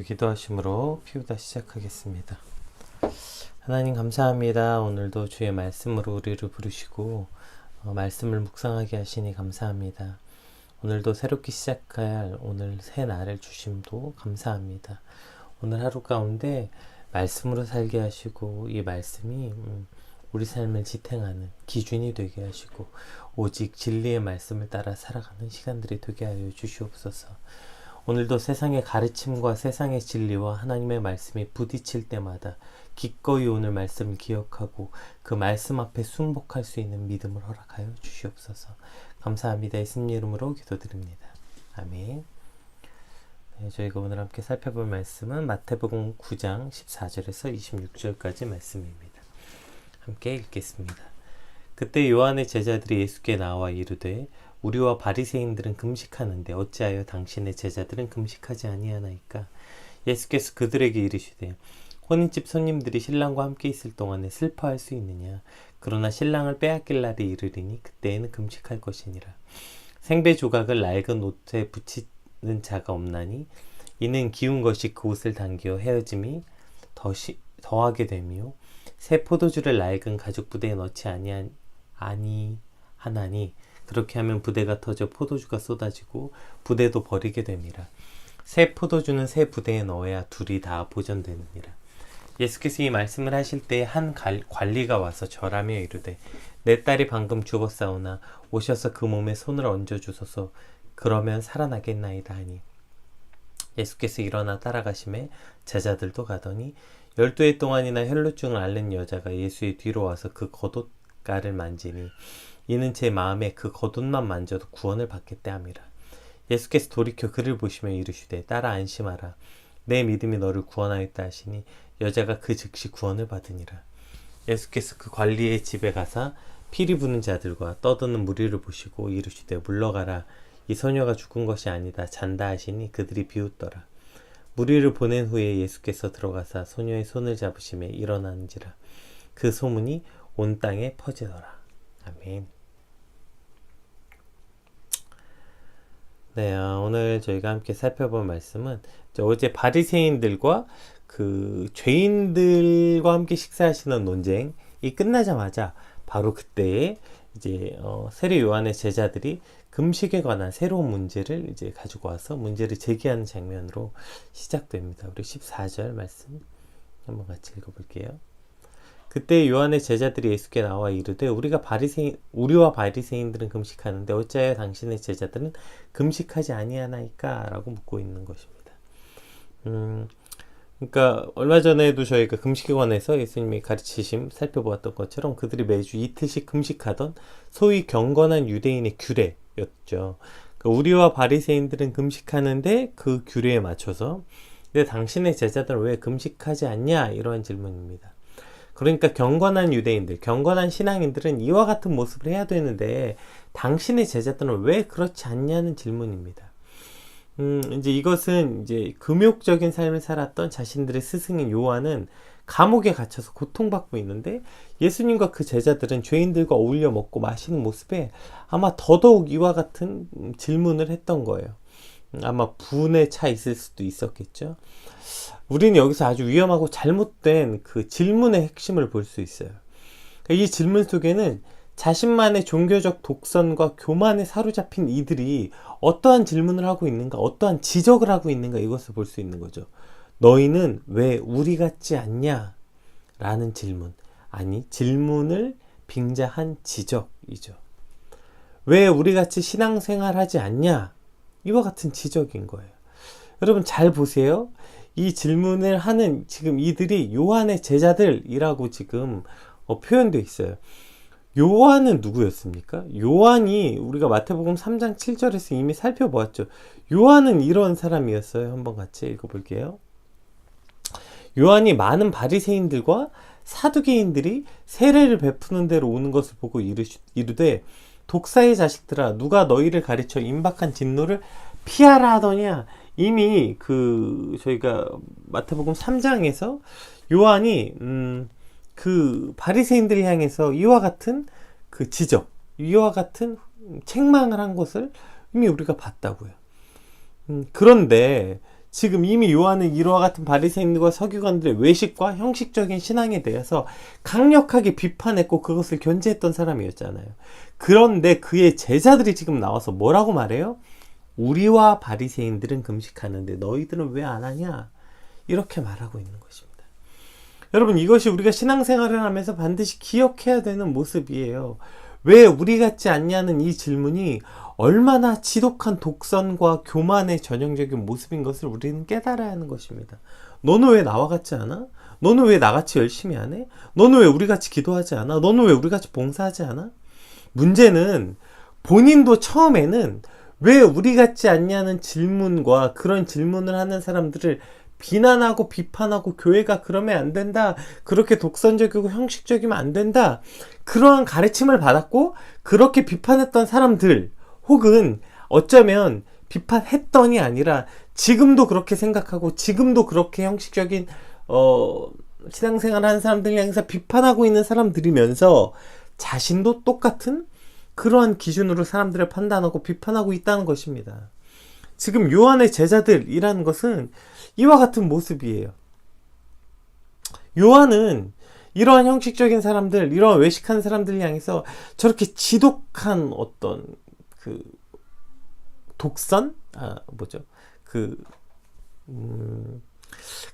기도하심으로 피우다 시작하겠습니다. 하나님 감사합니다. 오늘도 주의 말씀으로 우리를 부르시고 말씀을 묵상하게 하시니 감사합니다. 오늘도 새롭게 시작할 오늘 새 날을 주심도 감사합니다. 오늘 하루 가운데 말씀으로 살게 하시고 이 말씀이 우리 삶을 지탱하는 기준이 되게 하시고 오직 진리의 말씀을 따라 살아가는 시간들이 되게 하여 주시옵소서. 오늘도 세상의 가르침과 세상의 진리와 하나님의 말씀이 부딪힐 때마다 기꺼이 오늘 말씀을 기억하고 그 말씀 앞에 순복할 수 있는 믿음을 허락하여 주시옵소서. 감사합니다. 예수님 이름으로 기도드립니다. 아멘. 네, 저희가 오늘 함께 살펴볼 말씀은 마태복음 9장 14절에서 26절까지 말씀입니다. 함께 읽겠습니다. 그때 요한의 제자들이 예수께 나와 이르되 우리와 바리새인들은 금식하는데 어찌하여 당신의 제자들은 금식하지 아니하나이까? 예수께서 그들에게 이르시되 혼인집 손님들이 신랑과 함께 있을 동안에 슬퍼할 수 있느냐? 그러나 신랑을 빼앗길 날이 이르리니 그때에는 금식할 것이니라. 생배 조각을 낡은 옷에 붙이는 자가 없나니 이는 기운 것이 그 옷을 당기어 헤어짐이 더하게 되며 새 포도주를 낡은 가죽 부대에 넣지 아니하나니 그렇게 하면 부대가 터져 포도주가 쏟아지고 부대도 버리게 됨이라. 새 포도주는 새 부대에 넣어야 둘이 다 보존되느니라. 예수께서 이 말씀을 하실 때 한 관리가 와서 절하며 이르되 내 딸이 방금 죽었사오나 오셔서 그 몸에 손을 얹어주소서. 그러면 살아나겠나이다 하니 예수께서 일어나 따라가심에 제자들도 가더니 12해 동안이나 혈루증을 앓는 여자가 예수의 뒤로 와서 그 겉옷가를 만지니 이는 제 마음에 그 겉옷만 만져도 구원을 받겠다 함이라. 예수께서 돌이켜 그를 보시며 이르시되 딸아 안심하라. 내 믿음이 너를 구원하였다 하시니 여자가 그 즉시 구원을 받으니라. 예수께서 그 관리의 집에 가사 피리 부는 자들과 떠드는 무리를 보시고 이르시되 물러가라. 이 소녀가 죽은 것이 아니다 잔다 하시니 그들이 비웃더라. 무리를 보낸 후에 예수께서 들어가사 소녀의 손을 잡으시며 일어나는지라. 그 소문이 온 땅에 퍼지더라. 아멘. 네, 오늘 저희가 함께 살펴볼 말씀은 어제 바리새인들과 그 죄인들과 함께 식사하시는 논쟁이 끝나자마자 바로 그때에 이제 세례 요한의 제자들이 금식에 관한 새로운 문제를 이제 가지고 와서 문제를 제기하는 장면으로 시작됩니다. 우리 14절 말씀 한번 같이 읽어볼게요. 그때 요한의 제자들이 예수께 나와 이르되 우리와 바리새인들은 금식하는데 어찌하여 당신의 제자들은 금식하지 아니하나이까? 라고 묻고 있는 것입니다. 그러니까 얼마 전에도 저희가 금식에 관해서 예수님이 가르치심 살펴보았던 것처럼 그들이 매주 이틀씩 금식하던 소위 경건한 유대인의 규례였죠. 그러니까 우리와 바리새인들은 금식하는데 그 규례에 맞춰서 근데 당신의 제자들은 왜 금식하지 않냐? 이러한 질문입니다. 그러니까 경건한 유대인들, 경건한 신앙인들은 이와 같은 모습을 해야 되는데 당신의 제자들은 왜 그렇지 않냐는 질문입니다. 이제 이것은 이제 금욕적인 삶을 살았던 자신들의 스승인 요한은 감옥에 갇혀서 고통받고 있는데 예수님과 그 제자들은 죄인들과 어울려 먹고 마시는 모습에 아마 더더욱 이와 같은 질문을 했던 거예요. 아마 분에 차 있을 수도 있었겠죠. 우리는 여기서 아주 위험하고 잘못된 그 질문의 핵심을 볼 수 있어요. 이 질문 속에는 자신만의 종교적 독선과 교만에 사로잡힌 이들이 어떠한 질문을 하고 있는가, 어떠한 지적을 하고 있는가 이것을 볼 수 있는 거죠. 너희는 왜 우리 같지 않냐? 라는 질문. 아니, 질문을 빙자한 지적이죠. 왜 우리 같이 신앙생활하지 않냐? 이와 같은 지적인 거예요. 여러분 잘 보세요. 이 질문을 하는 지금 이들이 요한의 제자들이라고 지금 표현되어 있어요. 요한은 누구였습니까? 요한이 우리가 마태복음 3장 7절에서 이미 살펴보았죠. 요한은 이런 사람이었어요. 한번 같이 읽어볼게요. 요한이 많은 바리새인들과 사두개인들이 세례를 베푸는 데로 오는 것을 보고 이르되 독사의 자식들아 누가 너희를 가르쳐 임박한 진노를 피하라 하더냐. 이미 저희가 마태복음 3장에서 요한이 그 바리새인들을 향해서 이와 같은 그 지적, 이와 같은 책망을 한 것을 이미 우리가 봤다고요. 그런데 지금 이미 요한은 이와 같은 바리새인들과 서기관들의 외식과 형식적인 신앙에 대해서 강력하게 비판했고 그것을 견제했던 사람이었잖아요. 그런데 그의 제자들이 지금 나와서 뭐라고 말해요? 우리와 바리새인들은 금식하는데 너희들은 왜 안 하냐? 이렇게 말하고 있는 것입니다. 여러분, 이것이 우리가 신앙생활을 하면서 반드시 기억해야 되는 모습이에요. 왜 우리 같지 않냐는 이 질문이 얼마나 지독한 독선과 교만의 전형적인 모습인 것을 우리는 깨달아야 하는 것입니다. 너는 왜 나와 같지 않아? 너는 왜 나같이 열심히 안 해? 너는 왜 우리같이 기도하지 않아? 너는 왜 우리같이 봉사하지 않아? 문제는 본인도 처음에는 왜 우리 같지 않냐는 질문과 그런 질문을 하는 사람들을 비난하고 비판하고 교회가 그러면 안 된다. 그렇게 독선적이고 형식적이면 안 된다. 그러한 가르침을 받았고 그렇게 비판했던 사람들 혹은 어쩌면 비판했던이 아니라 지금도 그렇게 생각하고 지금도 그렇게 형식적인 신앙생활을 하는 사람들 향해서 비판하고 있는 사람들이면서 자신도 똑같은 그러한 기준으로 사람들을 판단하고 비판하고 있다는 것입니다. 지금 요한의 제자들이라는 것은 이와 같은 모습이에요. 요한은 이러한 형식적인 사람들, 이러한 외식하는 사람들 향해서 저렇게 지독한 어떤 그 독선?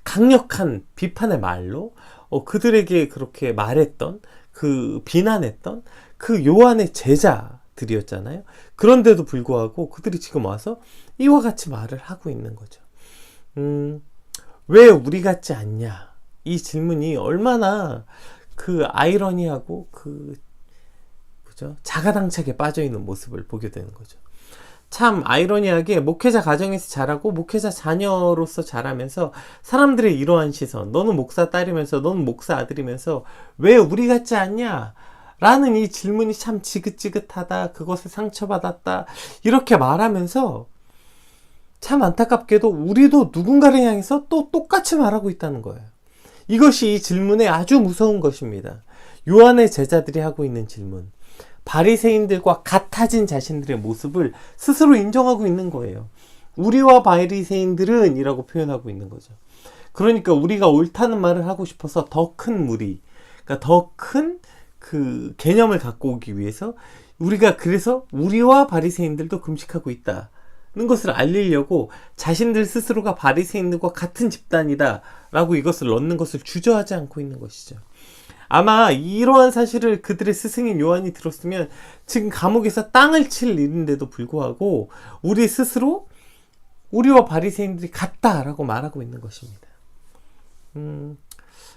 강력한 비판의 말로 그들에게 그렇게 말했던 비난했던 그 요한의 제자들이었잖아요. 그런데도 불구하고 그들이 지금 와서 이와 같이 말을 하고 있는 거죠. 왜 우리 같지 않냐? 이 질문이 얼마나 아이러니하고 자가당착에 빠져있는 모습을 보게 되는 거죠. 참 아이러니하게 목회자 가정에서 자라고 목회자 자녀로서 자라면서 사람들의 이러한 시선, 너는 목사 딸이면서 너는 목사 아들이면서 왜 우리 같지 않냐? 라는 이 질문이 참 지긋지긋하다, 그것을 상처받았다 이렇게 말하면서 참 안타깝게도 우리도 누군가를 향해서 또 똑같이 말하고 있다는 거예요. 이것이 이 질문의 아주 무서운 것입니다. 요한의 제자들이 하고 있는 질문, 바리새인들과 같아진 자신들의 모습을 스스로 인정하고 있는 거예요. 우리와 바리새인들은 이라고 표현하고 있는 거죠. 그러니까 우리가 옳다는 말을 하고 싶어서 더 큰 무리, 그러니까 더 큰 개념을 갖고 오기 위해서 우리가 그래서 우리와 바리새인들도 금식하고 있다는 것을 알리려고 자신들 스스로가 바리새인들과 같은 집단이다 라고 이것을 넣는 것을 주저하지 않고 있는 것이죠. 아마 이러한 사실을 그들의 스승인 요한이 들었으면 지금 감옥에서 땅을 칠 일인데도 불구하고 우리 스스로 우리와 바리새인들이 같다라고 말하고 있는 것입니다.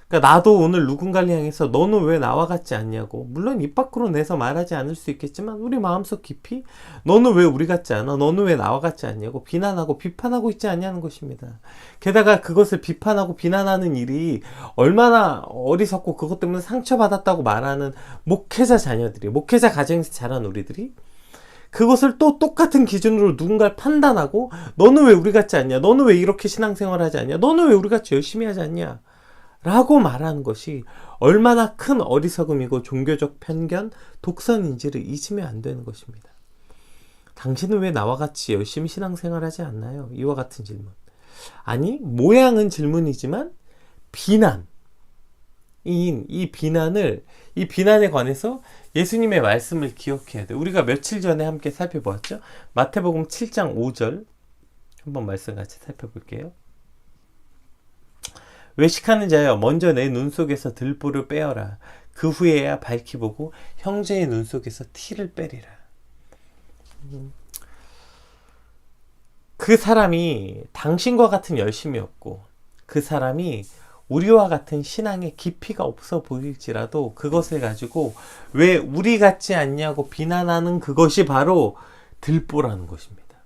그러니까 나도 오늘 누군가를 향해서 너는 왜 나와 같지 않냐고, 물론 입 밖으로 내서 말하지 않을 수 있겠지만 우리 마음속 깊이 너는 왜 우리 같지 않아? 너는 왜 나와 같지 않냐고 비난하고 비판하고 있지 않냐는 것입니다. 게다가 그것을 비판하고 비난하는 일이 얼마나 어리석고 그것 때문에 상처받았다고 말하는 목회자 자녀들이, 목회자 가정에서 자란 우리들이 그것을 또 똑같은 기준으로 누군가를 판단하고 너는 왜 우리 같지 않냐? 너는 왜 이렇게 신앙생활 하지 않냐? 너는 왜 우리 같이 열심히 하지 않냐? 라고 말하는 것이 얼마나 큰 어리석음이고 종교적 편견, 독선인지를 잊으면 안 되는 것입니다. 당신은 왜 나와 같이 열심히 신앙생활하지 않나요? 이와 같은 질문. 아니, 모양은 질문이지만 이 비난에 관해서 예수님의 말씀을 기억해야 돼요. 우리가 며칠 전에 함께 살펴보았죠? 마태복음 7장 5절 한번 말씀 같이 살펴볼게요. 외식하는 자여, 먼저 내 눈 속에서 들보를 빼어라. 그 후에야 밝히 보고 형제의 눈 속에서 티를 빼리라. 그 사람이 당신과 같은 열심이 없고 그 사람이 우리와 같은 신앙의 깊이가 없어 보일지라도 그것을 가지고 왜 우리 같지 않냐고 비난하는 그것이 바로 들보라는 것입니다.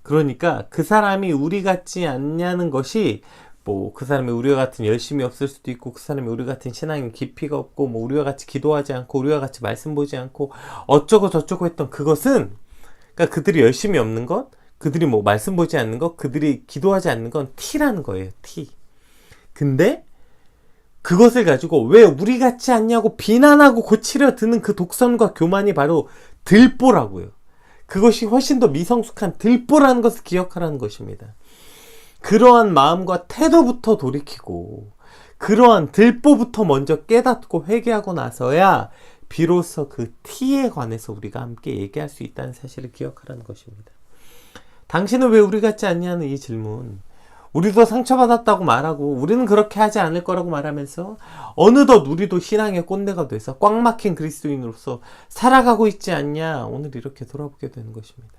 그러니까 그 사람이 우리 같지 않냐는 것이 그 사람이 우리와 같은 열심이 없을 수도 있고 그 사람이 우리 같은 신앙의 깊이가 없고 우리와 같이 기도하지 않고 우리와 같이 말씀 보지 않고 어쩌고 저쩌고 했던 그것은, 그러니까 그들이 열심이 없는 것, 그들이 말씀 보지 않는 것, 그들이 기도하지 않는 건 티라는 거예요. 티. 근데 그것을 가지고 왜 우리 같지 않냐고 비난하고 고치려 드는 그 독선과 교만이 바로 들보라고요. 그것이 훨씬 더 미성숙한 들보라는 것을 기억하라는 것입니다. 그러한 마음과 태도부터 돌이키고 그러한 들보부터 먼저 깨닫고 회개하고 나서야 비로소 그 T에 관해서 우리가 함께 얘기할 수 있다는 사실을 기억하라는 것입니다. 당신은 왜 우리 같지 않냐는 이 질문, 우리도 상처받았다고 말하고 우리는 그렇게 하지 않을 거라고 말하면서 어느덧 우리도 신앙의 꼰대가 돼서 꽉 막힌 그리스도인으로서 살아가고 있지 않냐, 오늘 이렇게 돌아보게 되는 것입니다.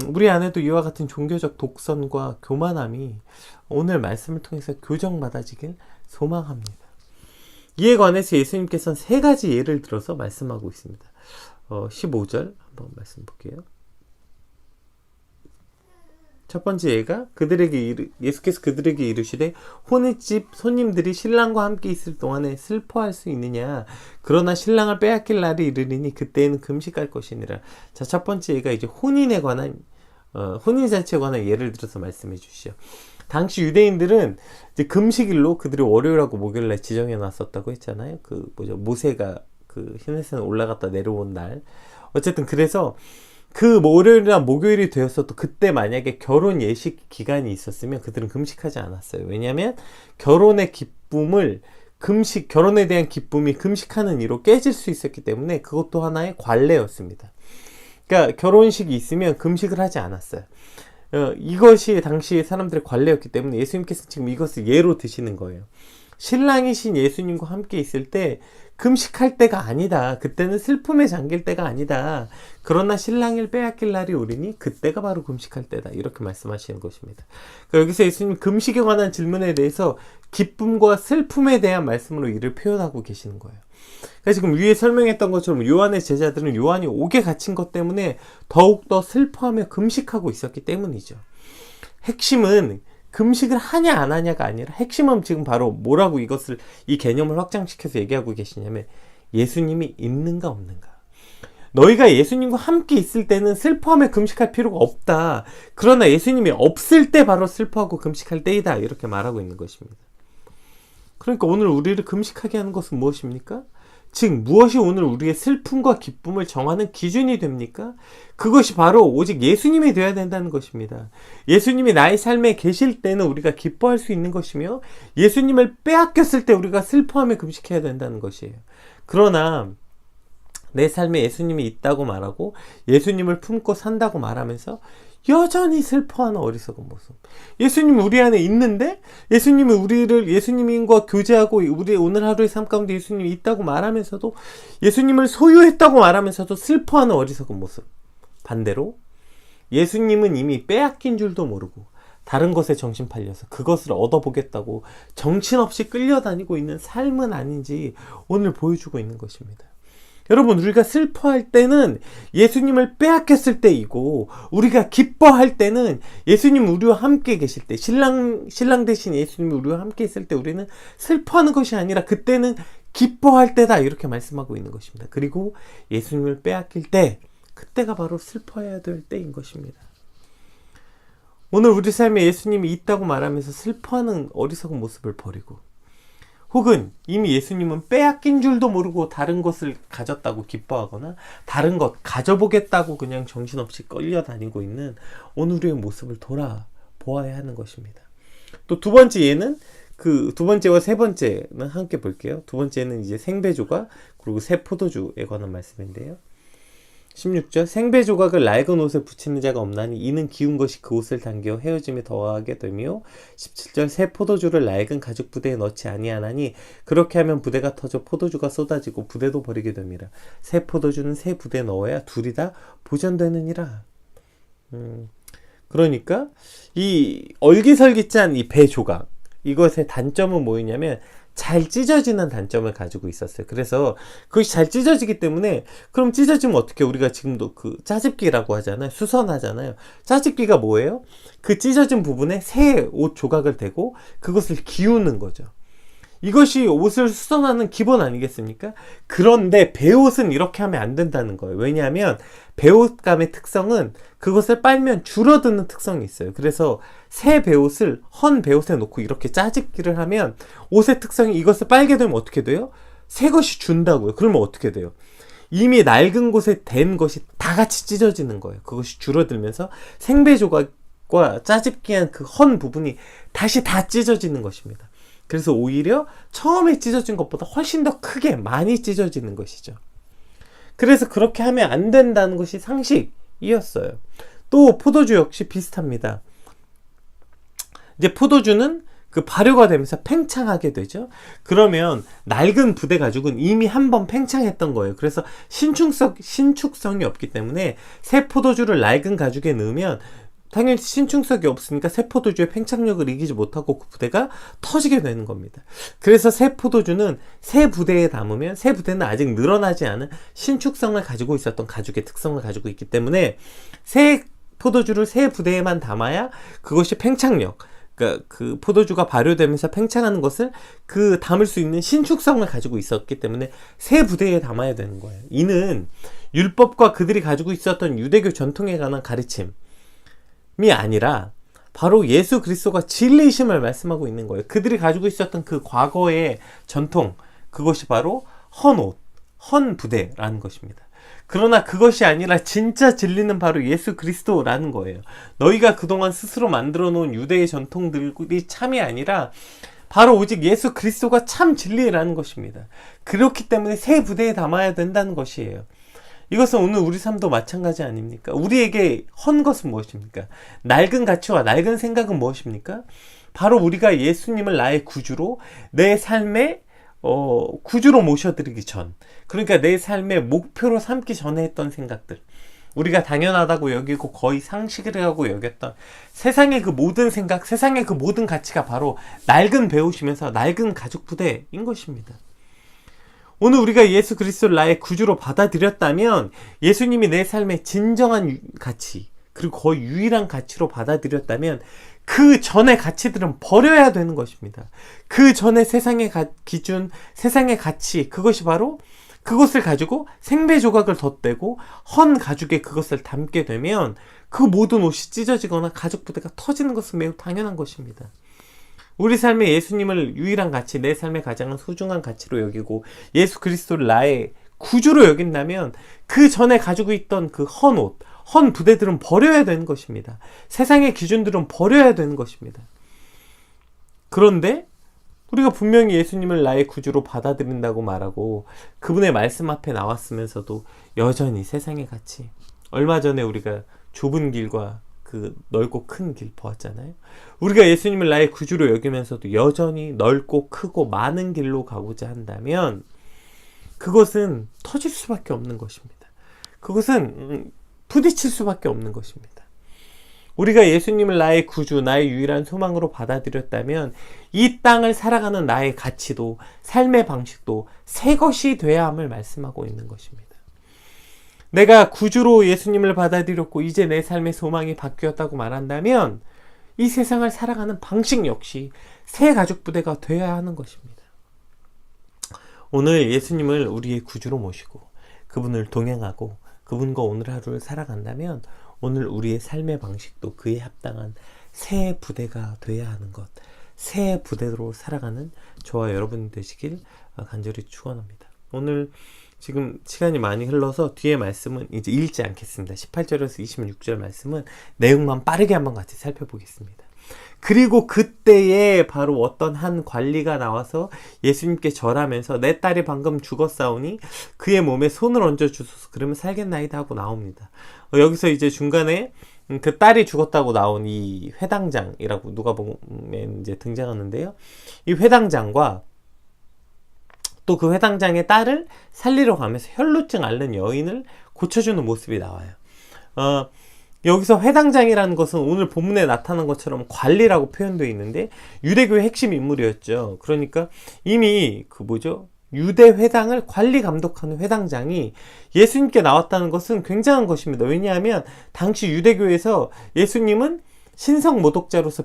우리 안에도 이와 같은 종교적 독선과 교만함이 오늘 말씀을 통해서 교정받아지길 소망합니다. 이에 관해서 예수님께서는 세 가지 예를 들어서 말씀하고 있습니다. 15절 한번 말씀 볼게요. 첫 번째 예가 예수께서 그들에게 이르시되 혼인집 손님들이 신랑과 함께 있을 동안에 슬퍼할 수 있느냐, 그러나 신랑을 빼앗길 날이 이르리니 그때에는 금식할 것이니라. 자, 첫 번째 예가 이제 혼인에 관한 혼인잔치에 관한 예를 들어서 말씀해 주시죠. 당시 유대인들은 이제 금식일로 그들이 월요일하고 목요일날 지정해 놨었다고 했잖아요. 모세가 그 시내산에 올라갔다 내려온 날. 어쨌든 그래서 그 월요일이나 목요일이 되었어도 그때 만약에 결혼 예식 기간이 있었으면 그들은 금식하지 않았어요. 왜냐하면 결혼의 기쁨을 결혼에 대한 기쁨이 금식하는 이로 깨질 수 있었기 때문에 그것도 하나의 관례였습니다. 그러니까 결혼식이 있으면 금식을 하지 않았어요. 이것이 당시 사람들의 관례였기 때문에 예수님께서 지금 이것을 예로 드시는 거예요. 신랑이신 예수님과 함께 있을 때 금식할 때가 아니다. 그때는 슬픔에 잠길 때가 아니다. 그러나 신랑을 빼앗길 날이 오리니 그때가 바로 금식할 때다. 이렇게 말씀하시는 것입니다. 그러니까 여기서 예수님 금식에 관한 질문에 대해서 기쁨과 슬픔에 대한 말씀으로 이를 표현하고 계시는 거예요. 그러니까 지금 위에 설명했던 것처럼 요한의 제자들은 요한이 옥에 갇힌 것 때문에 더욱더 슬퍼하며 금식하고 있었기 때문이죠. 핵심은 금식을 하냐 안 하냐가 아니라 핵심은 지금 바로 뭐라고 이 개념을 확장시켜서 얘기하고 계시냐면 예수님이 있는가 없는가. 너희가 예수님과 함께 있을 때는 슬퍼하며 금식할 필요가 없다. 그러나 예수님이 없을 때 바로 슬퍼하고 금식할 때이다. 이렇게 말하고 있는 것입니다. 그러니까 오늘 우리를 금식하게 하는 것은 무엇입니까? 즉 무엇이 오늘 우리의 슬픔과 기쁨을 정하는 기준이 됩니까? 그것이 바로 오직 예수님이 되어야 된다는 것입니다. 예수님이 나의 삶에 계실 때는 우리가 기뻐할 수 있는 것이며 예수님을 빼앗겼을 때 우리가 슬퍼하며 금식해야 된다는 것이에요. 그러나 내 삶에 예수님이 있다고 말하고 예수님을 품고 산다고 말하면서 여전히 슬퍼하는 어리석은 모습. 예수님이 우리 안에 있는데 예수님이 예수님과 교제하고 우리 오늘 하루의 삶 가운데 예수님이 있다고 말하면서도 예수님을 소유했다고 말하면서도 슬퍼하는 어리석은 모습. 반대로 예수님은 이미 빼앗긴 줄도 모르고 다른 것에 정신 팔려서 그것을 얻어보겠다고 정신없이 끌려다니고 있는 삶은 아닌지 오늘 보여주고 있는 것입니다. 여러분, 우리가 슬퍼할 때는 예수님을 빼앗겼을 때이고 우리가 기뻐할 때는 예수님 우리와 함께 계실 때, 신랑 대신 예수님이 우리와 함께 있을 때 우리는 슬퍼하는 것이 아니라 그때는 기뻐할 때다. 이렇게 말씀하고 있는 것입니다. 그리고 예수님을 빼앗길 때 그때가 바로 슬퍼해야 될 때인 것입니다. 오늘 우리 삶에 예수님이 있다고 말하면서 슬퍼하는 어리석은 모습을 버리고 혹은 이미 예수님은 빼앗긴 줄도 모르고 다른 것을 가졌다고 기뻐하거나 다른 것 가져보겠다고 그냥 정신없이 끌려다니고 있는 오늘의 모습을 돌아보아야 하는 것입니다. 또 두 번째 예는 두 번째와 세 번째는 함께 볼게요. 두 번째는 이제 생배조각 그리고 새 포도주에 관한 말씀인데요. 16절 생배조각을 낡은 옷에 붙이는 자가 없나니 이는 기운 것이 그 옷을 당겨 헤어짐에 더하게 되며 17절 새 포도주를 낡은 가죽 부대에 넣지 아니하나니 그렇게 하면 부대가 터져 포도주가 쏟아지고 부대도 버리게 됩니다. 새 포도주는 새 부대에 넣어야 둘이 다 보존되느니라. 그러니까 이 얼기설기짠 이 배조각 이것의 단점은 뭐였냐면 잘 찢어지는 단점을 가지고 있었어요. 그래서 그것이 잘 찢어지기 때문에 그럼 찢어지면 어떻게 우리가 지금도 짜집기라고 하잖아요. 수선하잖아요. 짜집기가 뭐예요? 그 찢어진 부분에 새 옷 조각을 대고 그것을 기우는 거죠. 이것이 옷을 수선하는 기본 아니겠습니까? 그런데 배옷은 이렇게 하면 안 된다는 거예요. 왜냐하면 배옷감의 특성은 그것을 빨면 줄어드는 특성이 있어요. 그래서 새 배옷을 헌 배옷에 놓고 이렇게 짜집기를 하면 옷의 특성이 이것을 빨게 되면 어떻게 돼요? 새 것이 준다고요. 그러면 어떻게 돼요? 이미 낡은 곳에 된 것이 다 같이 찢어지는 거예요. 그것이 줄어들면서 생배조각 과 짜집기한 그 헌 부분이 다시 다 찢어지는 것입니다. 그래서 오히려 처음에 찢어진 것보다 훨씬 더 크게 많이 찢어지는 것이죠. 그래서 그렇게 하면 안 된다는 것이 상식이었어요. 또 포도주 역시 비슷합니다. 이제 포도주는 그 발효가 되면서 팽창하게 되죠. 그러면 낡은 부대 가죽은 이미 한번 팽창했던 거예요. 그래서 신축성이 없기 때문에 새 포도주를 낡은 가죽에 넣으면 당연히 신축성이 없으니까 새 포도주의 팽창력을 이기지 못하고 그 부대가 터지게 되는 겁니다. 그래서 새 포도주는 새 부대에 담으면 새 부대는 아직 늘어나지 않은 신축성을 가지고 있었던 가죽의 특성을 가지고 있기 때문에 새 포도주를 새 부대에만 담아야 그것이 팽창력, 그러니까 그 포도주가 발효되면서 팽창하는 것을 그 담을 수 있는 신축성을 가지고 있었기 때문에 새 부대에 담아야 되는 거예요. 이는 율법과 그들이 가지고 있었던 유대교 전통에 관한 가르침이 아니라 바로 예수 그리스도가 진리이심을 말씀하고 있는 거예요. 그들이 가지고 있었던 그 과거의 전통, 그것이 바로 헌 옷, 헌 부대라는 것입니다. 그러나 그것이 아니라 진짜 진리는 바로 예수 그리스도라는 거예요. 너희가 그동안 스스로 만들어 놓은 유대의 전통들이 참이 아니라 바로 오직 예수 그리스도가 참 진리라는 것입니다. 그렇기 때문에 새 부대에 담아야 된다는 것이에요. 이것은 오늘 우리 삶도 마찬가지 아닙니까? 우리에게 헌 것은 무엇입니까? 낡은 가치와 낡은 생각은 무엇입니까? 바로 우리가 예수님을 나의 구주로 내 삶의 구주로 모셔드리기 전, 그러니까 내 삶의 목표로 삼기 전에 했던 생각들, 우리가 당연하다고 여기고 거의 상식이라고 여겼던 세상의 그 모든 생각, 세상의 그 모든 가치가 바로 낡은 배우시면서 낡은 가죽 부대인 것입니다. 오늘 우리가 예수 그리스도를 나의 구주로 받아들였다면 예수님이 내 삶의 진정한 가치, 그리고 거의 유일한 가치로 받아들였다면 그 전의 가치들은 버려야 되는 것입니다. 그 전의 세상의 기준, 세상의 가치, 그것이 바로 그것을 가지고 생배 조각을 덧대고 헌 가죽에 그것을 담게 되면 그 모든 옷이 찢어지거나 가죽 부대가 터지는 것은 매우 당연한 것입니다. 우리 삶에 예수님을 유일한 가치, 내 삶의 가장 소중한 가치로 여기고 예수 그리스도를 나의 구주로 여긴다면 그 전에 가지고 있던 그 헌 옷, 헌 부대들은 버려야 되는 것입니다. 세상의 기준들은 버려야 되는 것입니다. 그런데 우리가 분명히 예수님을 나의 구주로 받아들인다고 말하고 그분의 말씀 앞에 나왔으면서도 여전히 세상의 가치, 얼마 전에 우리가 좁은 길과 그 넓고 큰 길 보았잖아요. 우리가 예수님을 나의 구주로 여기면서도 여전히 넓고 크고 많은 길로 가고자 한다면 그것은 터질 수밖에 없는 것입니다. 그것은 부딪힐 수밖에 없는 것입니다. 우리가 예수님을 나의 구주, 나의 유일한 소망으로 받아들였다면 이 땅을 살아가는 나의 가치도 삶의 방식도 새 것이 돼야 함을 말씀하고 있는 것입니다. 내가 구주로 예수님을 받아들였고 이제 내 삶의 소망이 바뀌었다고 말한다면 이 세상을 살아가는 방식 역시 새 가죽 부대가 되어야 하는 것입니다. 오늘 예수님을 우리의 구주로 모시고 그분을 동행하고 그분과 오늘 하루를 살아간다면 오늘 우리의 삶의 방식도 그에 합당한 새 부대가 되어야 하는 것, 새 부대로 살아가는 저와 여러분 되시길 간절히 축원합니다. 오늘 지금 시간이 많이 흘러서 뒤에 말씀은 이제 읽지 않겠습니다. 18절에서 26절 말씀은 내용만 빠르게 한번 같이 살펴보겠습니다. 그리고 그때에 바로 어떤 한 관리가 나와서 예수님께 절하면서 내 딸이 방금 죽었사오니 그의 몸에 손을 얹어 주소서 그러면 살겠나이다 하고 나옵니다. 여기서 이제 중간에 그 딸이 죽었다고 나온 이 회당장이라고 누가 보면 이제 등장하는데요. 이 회당장과 또 그 회당장의 딸을 살리러 가면서 혈루증 앓는 여인을 고쳐주는 모습이 나와요. 여기서 회당장이라는 것은 오늘 본문에 나타난 것처럼 관리라고 표현되어 있는데 유대교의 핵심 인물이었죠. 그러니까 이미 유대 회당을 관리 감독하는 회당장이 예수님께 나왔다는 것은 굉장한 것입니다. 왜냐하면 당시 유대교에서 예수님은 신성 모독자로서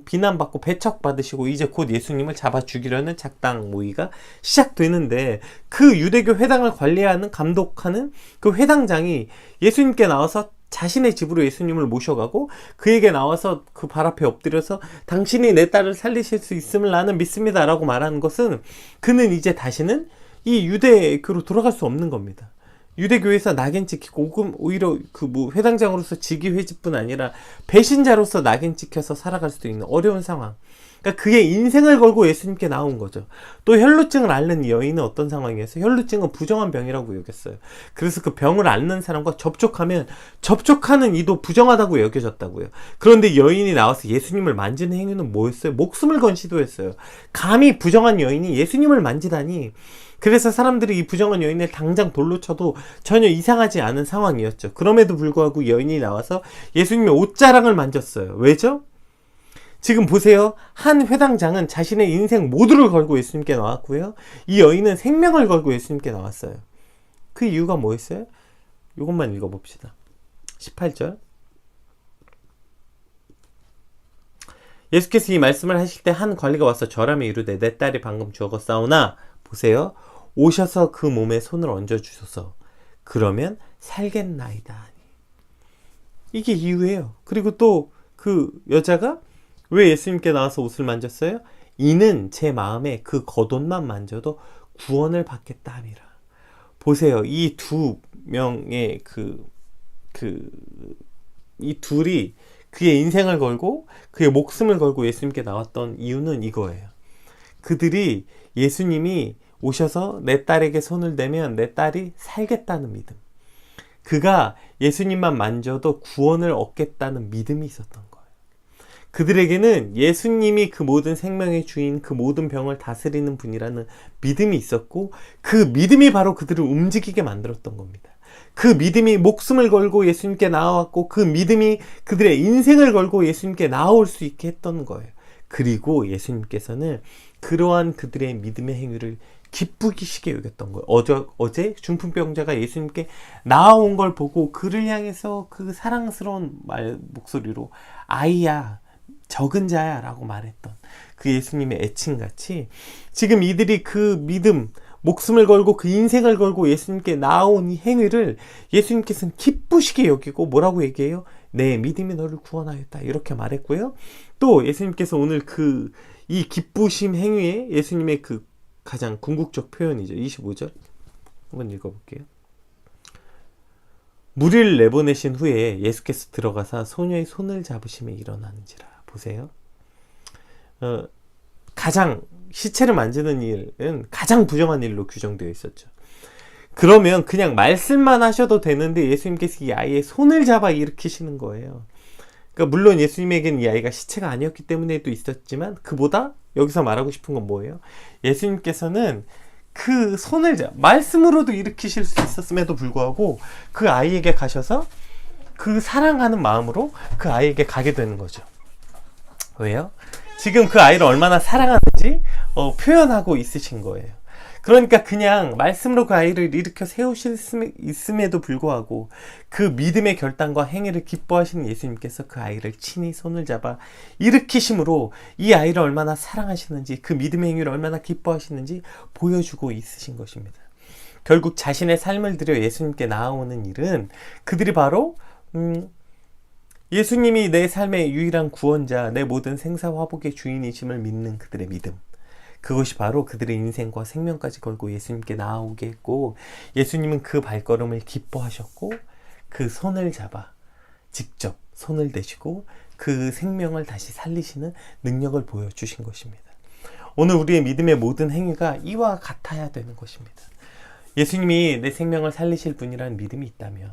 비난받고 배척받으시고 이제 곧 예수님을 잡아 죽이려는 작당 모의가 시작되는데 그 유대교 회당을 관리하는 감독하는 그 회당장이 예수님께 나와서 자신의 집으로 예수님을 모셔가고 그에게 나와서 그 발 앞에 엎드려서 당신이 내 딸을 살리실 수 있음을 나는 믿습니다 라고 말하는 것은 그는 이제 다시는 이 유대교로 돌아갈 수 없는 겁니다. 유대교회에서 낙인 찍히고 오히려 그 뭐 회당장으로서 직위 회직뿐 아니라 배신자로서 낙인 찍혀서 살아갈 수도 있는 어려운 상황. 그러니까 그의 인생을 걸고 예수님께 나온 거죠. 또 혈루증을 앓는 이 여인은 어떤 상황이었어요? 혈루증은 부정한 병이라고 여겼어요. 그래서 그 병을 앓는 사람과 접촉하면 접촉하는 이도 부정하다고 여겨졌다고요. 그런데 여인이 나와서 예수님을 만지는 행위는 뭐였어요? 목숨을 건 시도였어요. 감히 부정한 여인이 예수님을 만지다니. 그래서 사람들이 이 부정한 여인을 당장 돌로 쳐도 전혀 이상하지 않은 상황이었죠. 그럼에도 불구하고 여인이 나와서 예수님의 옷자락을 만졌어요. 왜죠? 지금 보세요. 한 회당장은 자신의 인생 모두를 걸고 예수님께 나왔고요. 이 여인은 생명을 걸고 예수님께 나왔어요. 그 이유가 뭐였어요? 이것만 읽어봅시다. 18절. 예수께서 이 말씀을 하실 때 한 관리가 와서 절하며 이르되 내 딸이 방금 죽었사오나 보세요. 오셔서 그 몸에 손을 얹어주소서. 그러면 살겠나이다. 이게 이유예요. 그리고 또 그 여자가 왜 예수님께 나와서 옷을 만졌어요? 이는 제 마음에 그 겉옷만 만져도 구원을 받겠다 함이라. 보세요. 이 두 명의 이 둘이 그의 인생을 걸고 그의 목숨을 걸고 예수님께 나왔던 이유는 이거예요. 그들이 예수님이 오셔서 내 딸에게 손을 대면 내 딸이 살겠다는 믿음. 그가 예수님만 만져도 구원을 얻겠다는 믿음이 있었던 거예요. 그들에게는 예수님이 그 모든 생명의 주인, 그 모든 병을 다스리는 분이라는 믿음이 있었고 그 믿음이 바로 그들을 움직이게 만들었던 겁니다. 그 믿음이 목숨을 걸고 예수님께 나아왔고 그 믿음이 그들의 인생을 걸고 예수님께 나아올 수 있게 했던 거예요. 그리고 예수님께서는 그러한 그들의 믿음의 행위를 기쁘시게 여겼던 거예요. 어제 중풍병자가 예수님께 나아온 걸 보고 그를 향해서 그 사랑스러운 목소리로 아이야, 적은 자야 라고 말했던 그 예수님의 애칭같이 지금 이들이 그 믿음, 목숨을 걸고 그 인생을 걸고 예수님께 나아온 이 행위를 예수님께서는 기쁘시게 여기고 뭐라고 얘기해요? 내 믿음이 너를 구원하였다 이렇게 말했고요. 또 예수님께서 오늘 이 기쁘심 행위에 예수님의 그 가장 궁극적 표현이죠. 25절 한번 읽어볼게요. 무리를 내보내신 후에 예수께서 들어가사 소녀의 손을 잡으시며 일어나는지라. 보세요. 가장 시체를 만지는 일은 가장 부정한 일로 규정되어 있었죠. 그러면 그냥 말씀만 하셔도 되는데 예수님께서 이 아이의 손을 잡아 일으키시는 거예요. 그러니까 물론 예수님에게는 이 아이가 시체가 아니었기 때문에도 있었지만 그보다 여기서 말하고 싶은 건 뭐예요? 예수님께서는 그 손을 말씀으로도 일으키실 수 있었음에도 불구하고 그 아이에게 가셔서 그 사랑하는 마음으로 그 아이에게 가게 되는 거죠. 왜요? 지금 그 아이를 얼마나 사랑하는지 표현하고 있으신 거예요. 그러니까 그냥 말씀으로 그 아이를 일으켜 세우셨음에도 불구하고 그 믿음의 결단과 행위를 기뻐하시는 예수님께서 그 아이를 친히 손을 잡아 일으키심으로 이 아이를 얼마나 사랑하시는지 그 믿음의 행위를 얼마나 기뻐하시는지 보여주고 있으신 것입니다. 결국 자신의 삶을 들여 예수님께 나아오는 일은 그들이 바로 예수님이 내 삶의 유일한 구원자, 내 모든 생사화복의 주인이심을 믿는 그들의 믿음. 그것이 바로 그들의 인생과 생명까지 걸고 예수님께 나아오게 했고 예수님은 그 발걸음을 기뻐하셨고 그 손을 잡아 직접 손을 대시고 그 생명을 다시 살리시는 능력을 보여주신 것입니다. 오늘 우리의 믿음의 모든 행위가 이와 같아야 되는 것입니다. 예수님이 내 생명을 살리실 분이라는 믿음이 있다면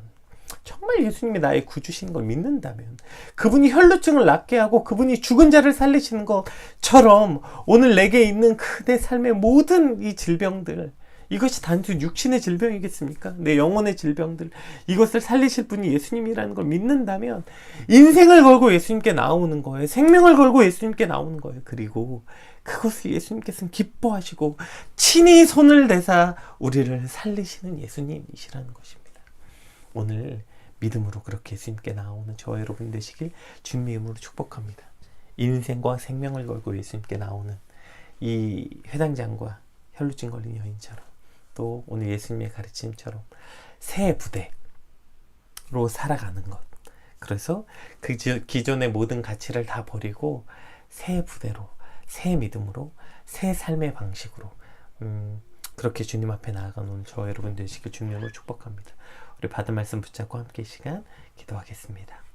정말 예수님이 나의 구주신 걸 믿는다면 그분이 혈루증을 낫게 하고 그분이 죽은 자를 살리시는 것처럼 오늘 내게 있는 그대 삶의 모든 이 질병들 이것이 단순 육신의 질병이겠습니까? 내 영혼의 질병들 이것을 살리실 분이 예수님이라는 걸 믿는다면 인생을 걸고 예수님께 나오는 거예요. 생명을 걸고 예수님께 나오는 거예요. 그리고 그것을 예수님께서는 기뻐하시고 친히 손을 대사 우리를 살리시는 예수님이시라는 것입니다. 오늘 믿음으로 그렇게 예수님께 나오는 저와 여러분 되시길 주님의 이름으로 축복합니다. 인생과 생명을 걸고 예수님께 나오는 이 회당장과 혈루증 걸린 여인처럼 또 오늘 예수님의 가르침처럼 새 부대로 살아가는 것. 그래서 그 기존의 모든 가치를 다 버리고 새 부대로 새 믿음으로 새 삶의 방식으로 그렇게 주님 앞에 나아가는 오늘 저와 여러분 되시길 주님으로 축복합니다. 우리 받은 말씀 붙잡고 함께 이 시간 기도하겠습니다.